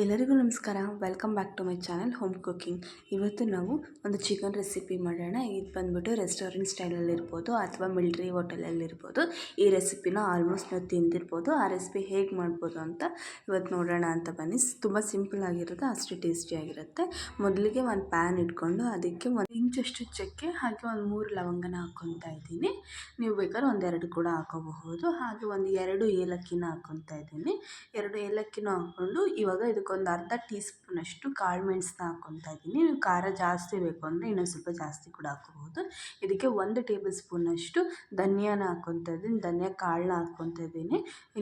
ಎಲ್ಲರಿಗೂ ನಮಸ್ಕಾರ. Welcome back to my channel home cooking. ಇವತ್ತು ನಾವು ಒಂದು ಚಿಕನ್ ರೆಸಿಪಿ ಮಾಡೋಣ. ಇದು ಬಂದ್ಬಿಟ್ಟು ರೆಸ್ಟೋರೆಂಟ್ ಸ್ಟೈಲಲ್ಲಿರ್ಬೋದು ಅಥವಾ ಮಿಲ್ಟ್ರಿ ಹೋಟೆಲಲ್ಲಿರ್ಬೋದು. ಈ ರೆಸಿಪಿನ ಆಲ್ಮೋಸ್ಟ್ ನಾವು ತಿಂದಿರ್ಬೋದು. ಆ ರೆಸಿಪಿ ಹೇಗೆ ಮಾಡ್ಬೋದು ಅಂತ ಇವತ್ತು ನೋಡೋಣ ಅಂತ ಬನ್ನಿ. ತುಂಬ ಸಿಂಪಲ್ ಆಗಿರುತ್ತೆ, ಅಷ್ಟು ಟೇಸ್ಟಿಯಾಗಿರುತ್ತೆ. ಮೊದಲಿಗೆ ಒಂದು ಪ್ಯಾನ್ ಇಟ್ಕೊಂಡು ಅದಕ್ಕೆ ಒಂದು ಇಂಚಷ್ಟು ಚಕ್ಕೆ ಹಾಗೆ ಒಂದು 3 ಲವಂಗನ ಹಾಕ್ಕೊತಾ ಇದ್ದೀನಿ. ನೀವು ಬೇಕಾದ್ರೆ ಒಂದೆರಡು ಕೂಡ ಹಾಕೋಬಹುದು. ಹಾಗೆ ಒಂದು 2 ಏಲಕ್ಕಿನ ಹಾಕ್ಕೊತಾ ಇದ್ದೀನಿ. 2 ಏಲಕ್ಕಿನ ಹಾಕ್ಕೊಂಡು ಇವಾಗ ಇದಕ್ಕೊಂದು ಅರ್ಧ ಟೀ ಸ್ಪೂನಷ್ಟು ಕಾಳು ಮೆಣಸನ್ನ ಹಾಕ್ಕೊತಾ ಇದ್ದೀನಿ. ನೀವು ಖಾರ ಜಾಸ್ತಿ ಬೇಕು ಅಂದರೆ ಇನ್ನೊಂದು ಸ್ವಲ್ಪ ಜಾಸ್ತಿ ಕೂಡ ಹಾಕ್ಕೋಬೋದು. ಇದಕ್ಕೆ 1 ಟೇಬಲ್ ಸ್ಪೂನಷ್ಟು ಧನಿಯಾನ ಹಾಕ್ಕೊತಾ ಇದ್ದೀನಿ. ಧನಿಯಾ ಕಾಳನ್ನ ಹಾಕ್ಕೊತಾ ಇದ್ದೀನಿ.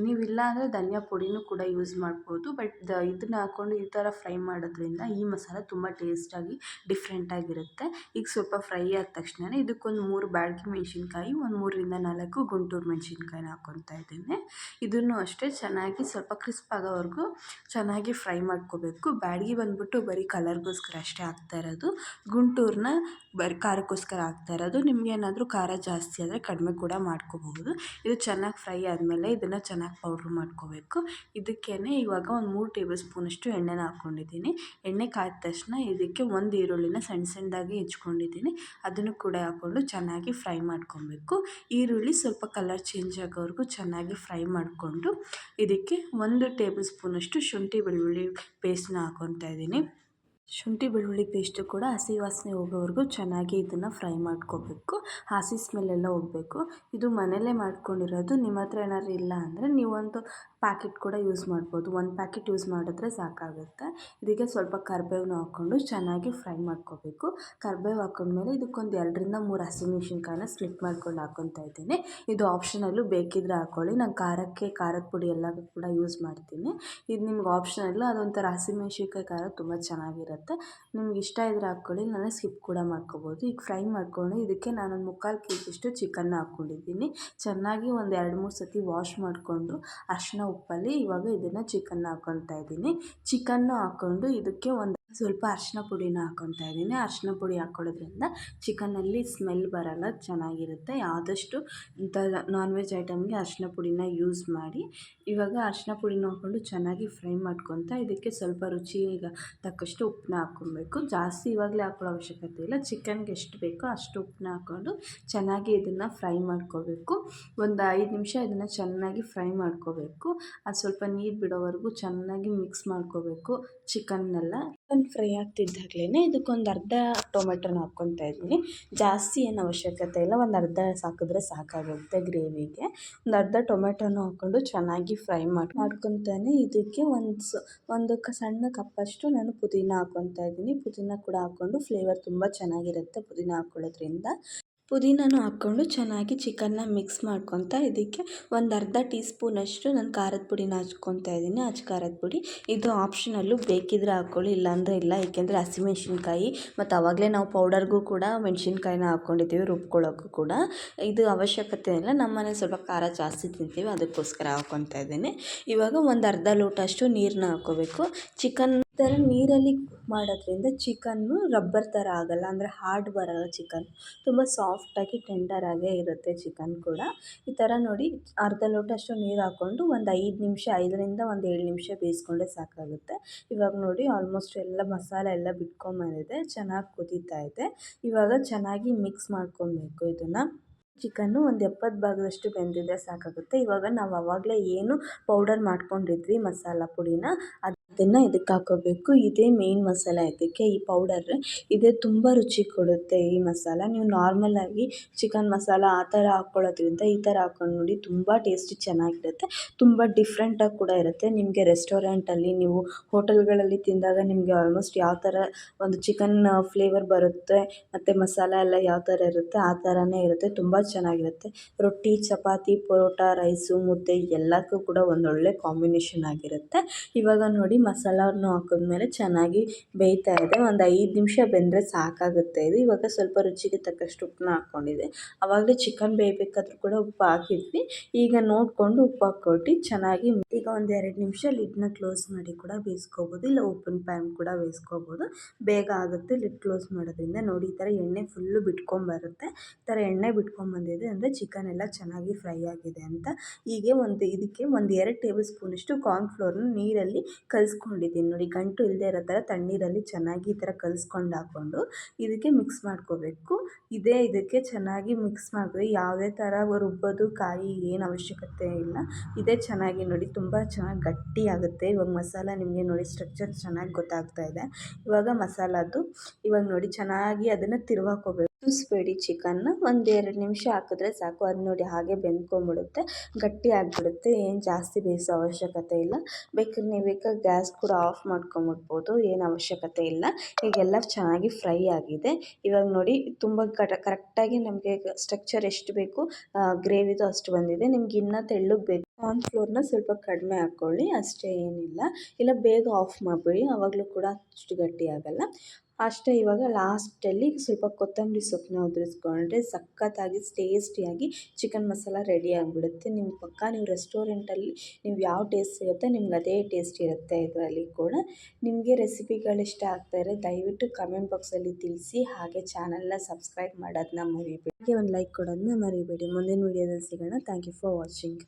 ನೀವಿಲ್ಲ ಅಂದರೆ ಧನಿಯಾ ಪುಡಿನೂ ಕೂಡ ಯೂಸ್ ಮಾಡ್ಬೋದು. ಬಟ್ ಇದನ್ನ ಹಾಕ್ಕೊಂಡು ಈ ಥರ ಫ್ರೈ ಮಾಡೋದ್ರಿಂದ ಈ ಮಸಾಲೆ ತುಂಬ ಟೇಸ್ಟಾಗಿ ಡಿಫ್ರೆಂಟಾಗಿರುತ್ತೆ. ಈಗ ಸ್ವಲ್ಪ ಫ್ರೈ ಆದ ತಕ್ಷಣ ಇದಕ್ಕೊಂದು 3 ಬ್ಯಾಡಗಿ ಮೆಣಸಿನ್ಕಾಯಿ, ಒಂದು 3ರಿಂದ 4 ಗುಂಟೂರು ಮೆಣಸಿನ್ಕಾಯಿನ ಹಾಕ್ಕೊತಾ ಇದ್ದೀನಿ. ಇದನ್ನು ಅಷ್ಟೇ ಚೆನ್ನಾಗಿ ಸ್ವಲ್ಪ ಕ್ರಿಸ್ಪ್ ಆಗೋವರೆಗೂ ಚೆನ್ನಾಗಿ ಫ್ರೈ ಮಾಡ್ಕೋಬೇಕು. ಬ್ಯಾಡಗಿ ಬಂದ್ಬಿಟ್ಟು ಬರೀ ಕಲರ್ಗೋಸ್ಕರ ಅಷ್ಟೇ ಹಾಕ್ತಾ ಇರೋದು. ಗುಂಟೂರನ್ನ ಬರೀ ಖಾರಕ್ಕೋಸ್ಕರ ಹಾಕ್ತಾ ಇರೋದು. ನಿಮ್ಗೆ ಏನಾದರೂ ಖಾರ ಜಾಸ್ತಿ ಆದರೆ ಕಡಿಮೆ ಕೂಡ ಮಾಡ್ಕೋಬಹುದು. ಇದು ಚೆನ್ನಾಗಿ ಫ್ರೈ ಆದಮೇಲೆ ಇದನ್ನು ಚೆನ್ನಾಗಿ ಪೌಡ್ರ್ ಮಾಡ್ಕೋಬೇಕು. ಇದಕ್ಕೇ ಇವಾಗ ಒಂದು 3 ಟೇಬಲ್ ಸ್ಪೂನಷ್ಟು ಎಣ್ಣೆನ ಹಾಕ್ಕೊಂಡಿದ್ದೀನಿ. ಎಣ್ಣೆ ಕಾಯ್ದ ತಕ್ಷಣ ಇದಕ್ಕೆ ಒಂದು ಈರುಳ್ಳಿನ ಸಣ್ಣದಾಗಿ ಹೆಚ್ಕೊಂಡಿದ್ದೀನಿ. ಅದನ್ನು ಕೂಡ ಹಾಕ್ಕೊಂಡು ಚೆನ್ನಾಗಿ ಫ್ರೈ ಮಾಡ್ಕೊಬೇಕು. ಈರುಳ್ಳಿ ಸ್ವಲ್ಪ ಕಲರ್ ಚೇಂಜ್ ಆಗೋವರೆಗೂ ಚೆನ್ನಾಗಿ ಫ್ರೈ ಮಾಡಿಕೊಂಡು ಇದಕ್ಕೆ 1 ಟೇಬಲ್ ಸ್ಪೂನಷ್ಟು ಶುಂಠಿ ಬೆಳ್ಳುಳ್ಳಿ ಪೇಸ್ಟ್ನ ಹಾಕ್ಕೊತಾ ಇದ್ದೀನಿ. ಶುಂಠಿ ಬೆಳ್ಳುಳ್ಳಿ ಪೇಸ್ಟು ಕೂಡ ಹಸಿ ವಾಸನೆ ಹೋಗೋವರೆಗೂ ಚೆನ್ನಾಗಿ ಇದನ್ನು ಫ್ರೈ ಮಾಡ್ಕೋಬೇಕು. ಹಸಿ ಸ್ಮೆಲ್ಲೆಲ್ಲ ಹೋಗಬೇಕು. ಇದು ಮನೆಯಲ್ಲೇ ಮಾಡ್ಕೊಂಡಿರೋದು. ನಿಮ್ಮ ಹತ್ರ ಏನಾದ್ರು ಇಲ್ಲ ಅಂದರೆ ನೀವೊಂದು ಪ್ಯಾಕೆಟ್ ಕೂಡ ಯೂಸ್ ಮಾಡ್ಬೋದು. 1 ಪ್ಯಾಕೆಟ್ ಯೂಸ್ ಮಾಡಿದ್ರೆ ಸಾಕಾಗುತ್ತೆ. ಇದಕ್ಕೆ ಸ್ವಲ್ಪ ಕರಿಬೇವನ್ನ ಹಾಕ್ಕೊಂಡು ಚೆನ್ನಾಗಿ ಫ್ರೈ ಮಾಡ್ಕೋಬೇಕು. ಕರಿಬೇವು ಹಾಕ್ಕೊಂಡ್ಮೇಲೆ ಇದಕ್ಕೊಂದು 2ರಿಂದ 3 ಹಸಿಮೆಣ್ಸಿನ್ಕಾಯಿನ ಸ್ಪ್ಲಿಟ್ ಮಾಡ್ಕೊಂಡು ಹಾಕ್ಕೊತಾ ಇದ್ದೀನಿ. ಇದು ಆಪ್ಷನಲ್ಲು, ಬೇಕಿದ್ದರೆ ಹಾಕ್ಕೊಳ್ಳಿ. ನಾನು ಖಾರದ ಪುಡಿ ಎಲ್ಲ ಕೂಡ ಯೂಸ್ ಮಾಡ್ತೀನಿ. ಇದು ನಿಮ್ಗೆ ಆಪ್ಷನಲ್ಲು. ಅದೊಂಥರ ಹಸಿಮೆಣ್ಸಿನ್ಕಾಯಿ ಖಾರ ತುಂಬ ಚೆನ್ನಾಗಿರುತ್ತೆ. ನಿಮ್ಗೆ ಇಷ್ಟ ಇದ್ದರೆ ಹಾಕ್ಕೊಳ್ಳಿ, ನಾನು ಸ್ಕಿಪ್ ಕೂಡ ಮಾಡ್ಕೋಬೋದು. ಈಗ ಫ್ರೈ ಮಾಡ್ಕೊಂಡು ಇದಕ್ಕೆ ನಾನೊಂದು 3/4 kg ಚಿಕನ್ನ ಹಾಕ್ಕೊಂಡಿದ್ದೀನಿ. ಚೆನ್ನಾಗಿ ಒಂದು 2-3 ಸತಿ ವಾಶ್ ಮಾಡಿಕೊಂಡು ಅರಿಶಿನ ಉಪ್ಪಲ್ಲಿ ಇವಾಗ ಇದನ್ನು ಚಿಕನ್ನ ಹಾಕ್ಕೊತಾ ಇದ್ದೀನಿ. ಚಿಕನ್ನು ಹಾಕ್ಕೊಂಡು ಇದಕ್ಕೆ ಒಂದು ಸ್ವಲ್ಪ ಅರಿಶಿನ ಪುಡಿನ ಹಾಕ್ಕೊತಾ ಇದ್ದೀನಿ. ಅರಿಶಿನ ಪುಡಿ ಹಾಕ್ಕೊಳ್ಳೋದ್ರಿಂದ ಚಿಕನ್ನಲ್ಲಿ ಸ್ಮೆಲ್ ಬರೋಲ್ಲ, ಚೆನ್ನಾಗಿರುತ್ತೆ. ಆದಷ್ಟು ಇಂಥ ನಾನ್ ವೆಜ್ ಐಟಮ್ಗೆ ಅರಿಶಿನ ಪುಡಿನ ಯೂಸ್ ಮಾಡಿ. ಇವಾಗ ಅರಿಶಿನ ಪುಡಿನ ಹಾಕ್ಕೊಂಡು ಚೆನ್ನಾಗಿ ಫ್ರೈ ಮಾಡ್ಕೊತಾ ಇದಕ್ಕೆ ಸ್ವಲ್ಪ ರುಚಿಗೆ ತಕ್ಕಷ್ಟು ಉಪ್ಪನ್ನ ಹಾಕ್ಕೊಬೇಕು. ಜಾಸ್ತಿ ಇವಾಗಲೇ ಹಾಕೊಳ್ಳೋ ಅವಶ್ಯಕತೆ ಇಲ್ಲ. ಚಿಕನ್ಗೆ ಎಷ್ಟು ಬೇಕೋ ಅಷ್ಟು ಉಪ್ಪನ್ನ ಹಾಕ್ಕೊಂಡು ಚೆನ್ನಾಗಿ ಇದನ್ನು ಫ್ರೈ ಮಾಡ್ಕೋಬೇಕು. ಒಂದು 5 ನಿಮಿಷ ಇದನ್ನು ಚೆನ್ನಾಗಿ ಫ್ರೈ ಮಾಡ್ಕೋಬೇಕು. ಅದು ಸ್ವಲ್ಪ ನೀರು ಬಿಡೋವರೆಗೂ ಚೆನ್ನಾಗಿ ಮಿಕ್ಸ್ ಮಾಡ್ಕೋಬೇಕು ಚಿಕನ್ನೆಲ್ಲ. ಚಿಕನ್ ಫ್ರೈ ಆಗ್ತಿದ್ದಾಗಲೇ ಇದಕ್ಕೊಂದು ಅರ್ಧ ಟೊಮೆಟೊನ ಹಾಕ್ಕೊತಾ ಇದ್ದೀನಿ. ಜಾಸ್ತಿ ಏನು ಅವಶ್ಯಕತೆ ಇಲ್ಲ, ಒಂದು ಅರ್ಧ ಹಾಕಿದ್ರೆ ಸಾಕಾಗುತ್ತೆ ಗ್ರೇವಿಗೆ. ಒಂದು ಅರ್ಧ ಟೊಮೆಟೊನ ಹಾಕ್ಕೊಂಡು ಚೆನ್ನಾಗಿ ಫ್ರೈ ಮಾಡ್ಕೊತಾನೆ ಇದಕ್ಕೆ ಒಂದು ಸಣ್ಣ ಕಪ್ಪಷ್ಟು ನಾನು ಪುದೀನ ಹಾಕ್ಕೊತಾ ಇದ್ದೀನಿ. ಪುದೀನ ಕೂಡ ಹಾಕ್ಕೊಂಡು ಫ್ಲೇವರ್ ತುಂಬ ಚೆನ್ನಾಗಿರುತ್ತೆ ಪುದೀನ ಹಾಕ್ಕೊಳ್ಳೋದ್ರಿಂದ. ಪುದೀನನೂ ಹಾಕ್ಕೊಂಡು ಚೆನ್ನಾಗಿ ಚಿಕನ್ನ ಮಿಕ್ಸ್ ಮಾಡ್ಕೊತಾ ಇದಕ್ಕೆ ಒಂದು ಅರ್ಧ ಟೀ ಸ್ಪೂನಷ್ಟು ನಾನು ಖಾರದ ಪುಡಿನ ಹಚ್ಕೊತಾ ಇದ್ದೀನಿ. ಖಾರದ ಪುಡಿ ಇದು ಆಪ್ಷನಲ್ಲು, ಬೇಕಿದ್ದರೆ ಹಾಕ್ಕೊಳ್ಳಿ, ಇಲ್ಲಾಂದರೆ ಇಲ್ಲ. ಏಕೆಂದರೆ ಹಸಿಮೆಣ್ಸಿನ್ಕಾಯಿ ಮತ್ತು ಆವಾಗಲೇ ನಾವು ಪೌಡರ್ಗೂ ಕೂಡ ಮೆಣಸಿನ್ಕಾಯಿನ ಹಾಕ್ಕೊಂಡಿದ್ದೀವಿ, ರುಬ್ಕೊಳ್ಳೋಕ್ಕೂ ಕೂಡ. ಇದು ಅವಶ್ಯಕತೆ ಇಲ್ಲ. ನಮ್ಮ ಮನೇಲಿ ಸ್ವಲ್ಪ ಖಾರ ಜಾಸ್ತಿ ತಿಂತೀವಿ, ಅದಕ್ಕೋಸ್ಕರ ಹಾಕ್ಕೊತಾ ಇದ್ದೀನಿ. ಇವಾಗ ಒಂದು ಅರ್ಧ ಲೋಟ ಅಷ್ಟು ನೀರನ್ನ ಹಾಕ್ಕೋಬೇಕು. ಚಿಕನ್ ಥರ ನೀರಲ್ಲಿ ಕುಕ್ ಮಾಡೋದ್ರಿಂದ ಚಿಕನ್ನು ರಬ್ಬರ್ ಥರ ಆಗೋಲ್ಲ, ಅಂದರೆ ಹಾರ್ಡ್ ಬರೋಲ್ಲ. ಚಿಕನ್ ತುಂಬ ಸಾಫ್ಟಾಗಿ ಟೆಂಡರಾಗೇ ಇರುತ್ತೆ ಚಿಕನ್ ಕೂಡ. ಈ ಥರ ನೋಡಿ ಅರ್ಧ ಲೋಟ ಅಷ್ಟು ನೀರು ಹಾಕ್ಕೊಂಡು ಒಂದು 5 ನಿಮಿಷ, 5ರಿಂದ ಒಂದು 7 ನಿಮಿಷ ಬೇಯಿಸ್ಕೊಂಡ್ರೆ ಸಾಕಾಗುತ್ತೆ. ಇವಾಗ ನೋಡಿ ಆಲ್ಮೋಸ್ಟ್ ಎಲ್ಲ ಮಸಾಲೆ ಎಲ್ಲ ಬಿಟ್ಕೊಂಬಂದಿದೆ, ಚೆನ್ನಾಗಿ ಕುದೀತಾ ಇದೆ. ಇವಾಗ ಚೆನ್ನಾಗಿ ಮಿಕ್ಸ್ ಮಾಡ್ಕೊಬೇಕು ಇದನ್ನು. ಚಿಕನ್ನು ಒಂದು 70 ಭಾಗದಷ್ಟು ಬೆಂದಿದ್ರೆ ಸಾಕಾಗುತ್ತೆ. ಇವಾಗ ನಾವು ಆವಾಗಲೇ ಏನು ಪೌಡರ್ ಮಾಡ್ಕೊಂಡಿದ್ವಿ ಮಸಾಲ ಪುಡಿನ, ಅದನ್ನು ಇದಕ್ಕೆ ಹಾಕ್ಕೋಬೇಕು. ಇದೇ ಮೇನ್ ಮಸಾಲೆ ಇದಕ್ಕೆ, ಈ ಪೌಡರ್ ಇದೇ ತುಂಬ ರುಚಿ ಕೊಡುತ್ತೆ ಈ ಮಸಾಲ. ನೀವು ನಾರ್ಮಲಾಗಿ ಚಿಕನ್ ಮಸಾಲ ಆ ಥರ ಹಾಕ್ಕೊಳ್ಳೋದ್ರಿಂದ ಈ ಥರ ಹಾಕ್ಕೊಂಡು ನೋಡಿ, ತುಂಬ ಟೇಸ್ಟಿ ಚೆನ್ನಾಗಿರುತ್ತೆ. ತುಂಬ ಡಿಫ್ರೆಂಟಾಗಿ ಕೂಡ ಇರುತ್ತೆ. ನಿಮಗೆ ರೆಸ್ಟೋರೆಂಟಲ್ಲಿ ನೀವು ಹೋಟೆಲ್ಗಳಲ್ಲಿ ತಿಂದಾಗ ನಿಮಗೆ ಆಲ್ಮೋಸ್ಟ್ ಯಾವ ಥರ ಒಂದು ಚಿಕನ್ ಫ್ಲೇವರ್ ಬರುತ್ತೆ ಮತ್ತು ಮಸಾಲ ಎಲ್ಲ ಯಾವ ಥರ ಇರುತ್ತೆ ಆ ಥರನೇ ಇರುತ್ತೆ. ತುಂಬ ಚೆನ್ನಾಗಿರುತ್ತೆ. ರೊಟ್ಟಿ, ಚಪಾತಿ, ಪರೋಟ, ರೈಸು, ಮುದ್ದೆ ಎಲ್ಲಕ್ಕೂ ಕೂಡ ಒಂದೊಳ್ಳೆ ಕಾಂಬಿನೇಷನ್ ಆಗಿರುತ್ತೆ. ಇವಾಗ ನೋಡಿ ಮಸಾಲವನ್ನು ಹಾಕಿದ್ಮೇಲೆ ಚೆನ್ನಾಗಿ ಬೇಯ್ತಾ ಇದೆ. ಒಂದು 5 ನಿಮಿಷ ಬೆಂದರೆ ಸಾಕಾಗುತ್ತೆ ಇದು. ಇವಾಗ ಸ್ವಲ್ಪ ರುಚಿಗೆ ತಕ್ಕಷ್ಟು ಉಪ್ಪನ್ನ ಹಾಕ್ಕೊಂಡಿದ್ದೆ. ಆವಾಗಲೇ ಚಿಕನ್ ಬೇಯಬೇಕಾದ್ರೂ ಕೂಡ ಉಪ್ಪು ಹಾಕಿದ್ವಿ. ಈಗ ನೋಡಿಕೊಂಡು ಉಪ್ಪು ಹಾಕ್ಕೊಟ್ಟು ಚೆನ್ನಾಗಿ ಈಗ ಒಂದು 2 ನಿಮಿಷ ಲಿಡ್ನ ಕ್ಲೋಸ್ ಮಾಡಿ ಕೂಡ ಬೇಯಿಸ್ಕೋಬೋದು, ಇಲ್ಲ ಓಪನ್ ಪ್ಯಾನ್ ಕೂಡ ಬೇಯಿಸ್ಕೋಬೋದು. ಬೇಗ ಆಗುತ್ತೆ ಲಿಡ್ ಕ್ಲೋಸ್ ಮಾಡೋದ್ರಿಂದ. ನೋಡಿ ಈ ಥರ ಎಣ್ಣೆ ಫುಲ್ಲು ಬಿಟ್ಕೊಂಬರುತ್ತೆ. ಈ ಥರ ಎಣ್ಣೆ ಬಿಟ್ಕೊಂಬಂದಿದೆ ಅಂದರೆ ಚಿಕನ್ ಎಲ್ಲ ಚೆನ್ನಾಗಿ ಫ್ರೈ ಆಗಿದೆ ಅಂತ. ಇದಕ್ಕೆ ಒಂದು 2 ಟೇಬಲ್ ಸ್ಪೂನಷ್ಟು ಕಾರ್ನ್ಫ್ಲೋರ್ನ ನೀರಲ್ಲಿ ಕಲಿಸ್ಕೊಂಡಿದ್ದೀನಿ ನೋಡಿ, ಗಂಟು ಇಲ್ಲದೆ ಇರೋ ಥರ ತಣ್ಣೀರಲ್ಲಿ ಚೆನ್ನಾಗಿ ಈ ಥರ ಕಲಿಸ್ಕೊಂಡು ಹಾಕ್ಕೊಂಡು ಇದಕ್ಕೆ ಮಿಕ್ಸ್ ಮಾಡ್ಕೋಬೇಕು. ಇದಕ್ಕೆ ಚೆನ್ನಾಗಿ ಮಿಕ್ಸ್ ಮಾಡಿದ್ರೆ ಯಾವುದೇ ಥರ ರುಬ್ಬೋದು ಕಾಯಿ ಏನು ಅವಶ್ಯಕತೆ ಇಲ್ಲ. ಇದೇ ಚೆನ್ನಾಗಿ ನೋಡಿ ತುಂಬ ಚೆನ್ನಾಗಿ ಗಟ್ಟಿಯಾಗುತ್ತೆ. ಇವಾಗ ಮಸಾಲ ನಿಮಗೆ ನೋಡಿ ಸ್ಟ್ರಕ್ಚರ್ ಚೆನ್ನಾಗಿ ಗೊತ್ತಾಗ್ತಾ ಇದೆ. ಇವಾಗ ಮಸಾಲದ್ದು ಇವಾಗ ನೋಡಿ ಚೆನ್ನಾಗಿ ಅದನ್ನು ತಿರುವಾಕೋಬೇಕು. ಕುದಿಸ್ಬೇಡಿ ಚಿಕನ್ನ, 1-2 ನಿಮಿಷ ಹಾಕಿದ್ರೆ ಸಾಕು. ಅದು ನೋಡಿ ಹಾಗೆ ಬೆಂದ್ಕೊಂಬಿಡುತ್ತೆ, ಗಟ್ಟಿ ಆಗಿಬಿಡುತ್ತೆ. ಏನು ಜಾಸ್ತಿ ಬೇಯಿಸೋ ಅವಶ್ಯಕತೆ ಇಲ್ಲ. ಬೇಕಾದ್ರೆ ಗ್ಯಾಸ್ ಕೂಡ ಆಫ್ ಮಾಡ್ಕೊಂಬಿಡ್ಬೋದು, ಏನು ಅವಶ್ಯಕತೆ ಇಲ್ಲ. ಈಗೆಲ್ಲ ಚೆನ್ನಾಗಿ ಫ್ರೈ ಆಗಿದೆ. ಇವಾಗ ನೋಡಿ ತುಂಬ ಕರೆಕ್ಟಾಗಿ ನಮಗೆ ಸ್ಟ್ರಕ್ಚರ್ ಎಷ್ಟು ಬೇಕು ಗ್ರೇವಿದು ಅಷ್ಟು ಬಂದಿದೆ. ನಿಮ್ಗೆ ಇನ್ನೂ ತೆಳ್ಳಗೆ ಬೇಕು ಕಾರ್ನ್ಫ್ಲೋರ್ನ ಸ್ವಲ್ಪ ಕಡಿಮೆ ಹಾಕ್ಕೊಳ್ಳಿ, ಅಷ್ಟೇ, ಏನಿಲ್ಲ. ಇಲ್ಲ ಬೇಗ ಆಫ್ ಮಾಡಿಬಿಡಿ, ಆವಾಗಲೂ ಕೂಡ ಅಷ್ಟು ಗಟ್ಟಿ ಆಗೋಲ್ಲ. ಅಷ್ಟೇ. ಇವಾಗ ಲಾಸ್ಟಲ್ಲಿ ಸ್ವಲ್ಪ ಕೊತ್ತಂಬರಿ ಸೊಪ್ಪನ್ನ ಉದುರಿಸ್ಕೊಂಡ್ರೆ ಸಖತ್ತಾಗಿ ಟೇಸ್ಟಿಯಾಗಿ ಚಿಕನ್ ಮಸಾಲ ರೆಡಿ ಆಗಿಬಿಡುತ್ತೆ. ನೀವು ರೆಸ್ಟೋರೆಂಟಲ್ಲಿ ನೀವು ಯಾವ ಟೇಸ್ಟ್ ಸಿಗುತ್ತೆ ನಿಮ್ಗೆ ಅದೇ ಟೇಸ್ಟ್ ಇರುತ್ತೆ ಇದರಲ್ಲಿ ಕೂಡ. ನಿಮಗೆ ರೆಸಿಪಿಗಳು ಇಷ್ಟ ಆಗ್ತಾಯಿದ್ರೆ ದಯವಿಟ್ಟು ಕಮೆಂಟ್ ಬಾಕ್ಸಲ್ಲಿ ತಿಳಿಸಿ. ಹಾಗೆ ಚಾನಲ್ನ ಸಬ್ಸ್ಕ್ರೈಬ್ ಮಾಡೋದನ್ನ ಮರಿಬೇಡಿ. ಹಾಗೆ ಒಂದು ಲೈಕ್ ಕೊಡೋದನ್ನ ಮರಿಬೇಡಿ. ಮುಂದಿನ ವೀಡಿಯೋದಲ್ಲಿ ಸಿಗೋಣ. Thank you for watching.